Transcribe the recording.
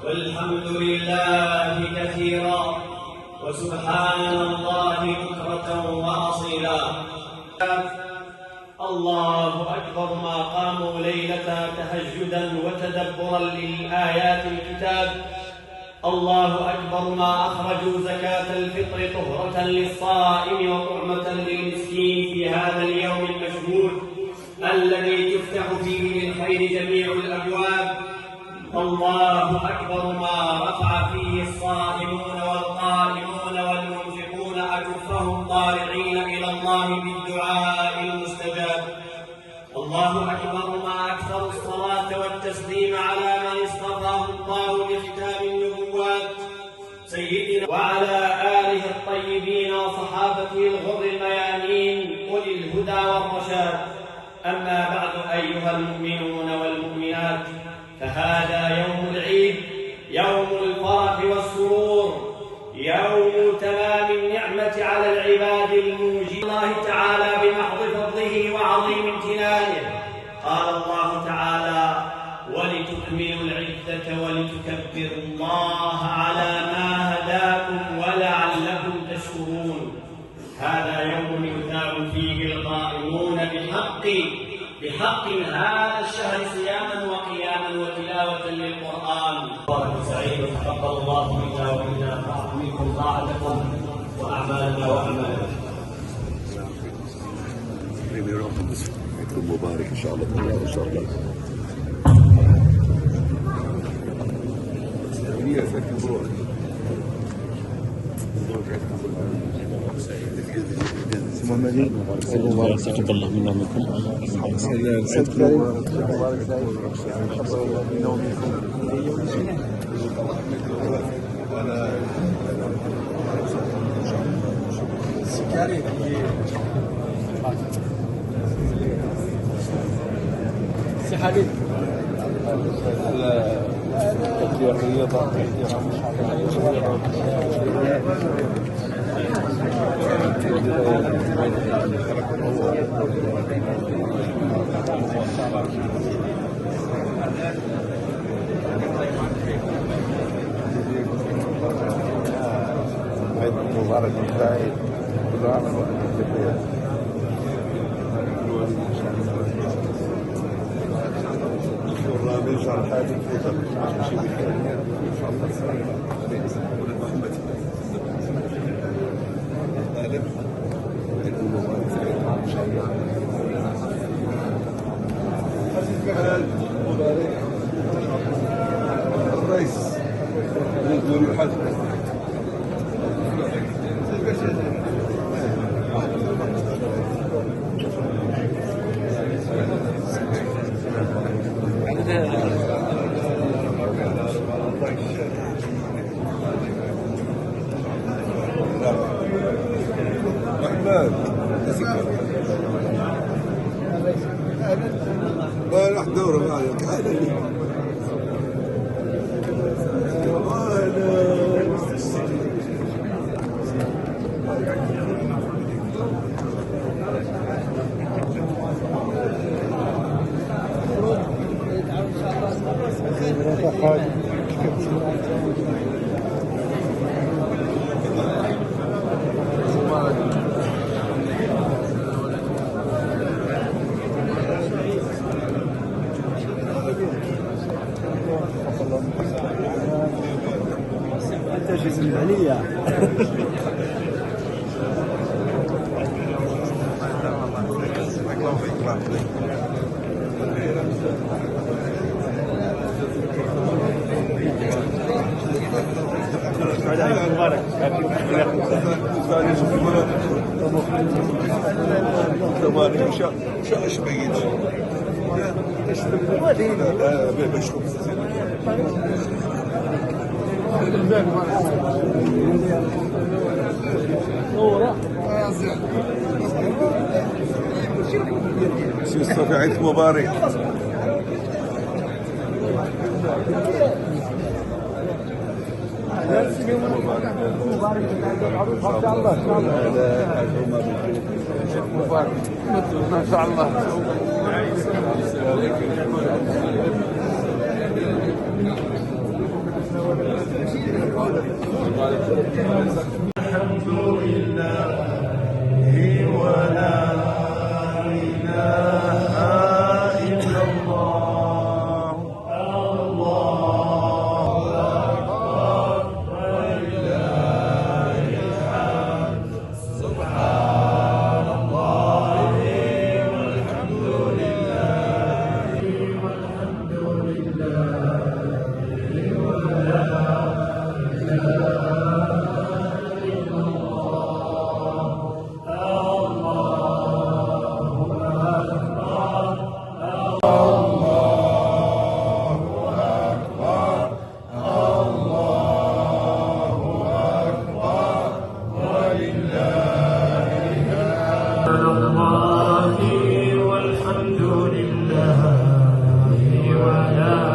والحمد لله كثيرا وسبحان الله بكرة وأصيلا. الله أكبر ما قاموا ليلة تهجدا وتدبرا للآيات الكتاب. الله أكبر ما أخرجوا زكاة الفطر طهرة للصائم وطعمة للمسكين في هذا اليوم المشهود الذي تفتح فيه للخير جميع الأبواب. الله أكبر ما رفع فيه الصائمون والقائمون والمنفقون أكفهم طالعين إلى الله بالدعاء المستجاب. الله أكبر ما أكثر الصلاة والتسليم على من اصطفاه الله بختام النبوات سيدنا وعلى آله الطيبين وصحابته الغر الميامين أولي الهدى والرشاد. أما بعد أيها المؤمنون والمؤمنات، فهذا يوم العيد، يوم الفرح والسرور، يوم تمام النعمة على العباد الموجب الله تعالى بمحض فضله وعظيم امتنانه. قال الله تعالى: ولتكملوا العدة ولتكبروا الله على ما هداكم ولعلكم تشكرون. هذا يوم يثاب فيه القائمون بحق هذا الشهر صياما وقياما وتلاوة للقرآن. بارك سعيد وتقبل الله منا ومنكم طاعتكم وأعمالنا وأعمالكم. عيدكم مبارك إن شاء الله. إن شاء الله. تقبل الله منا ومنكم. سي حبيب الرياضة مبارك سعيد. كل عام وانتم بخير. والرابع شهر حاجة كذا ماشي بخير إن شاء الله. محمد طالب عيدكم مبارك سعيد إن شاء الله. مبارك الرئيس يقول الحج. ما راح دوره معك هذا تجهيز المالية. مبارك شو بقيت؟ بشوف سي صافي عيدك مبارك. ما شاء الله. الحمد لله ولا إله إلا الله الله أكبر ولله الحمد سبحان الله والحمد لله والحمد لله ولا والحمد لله ولا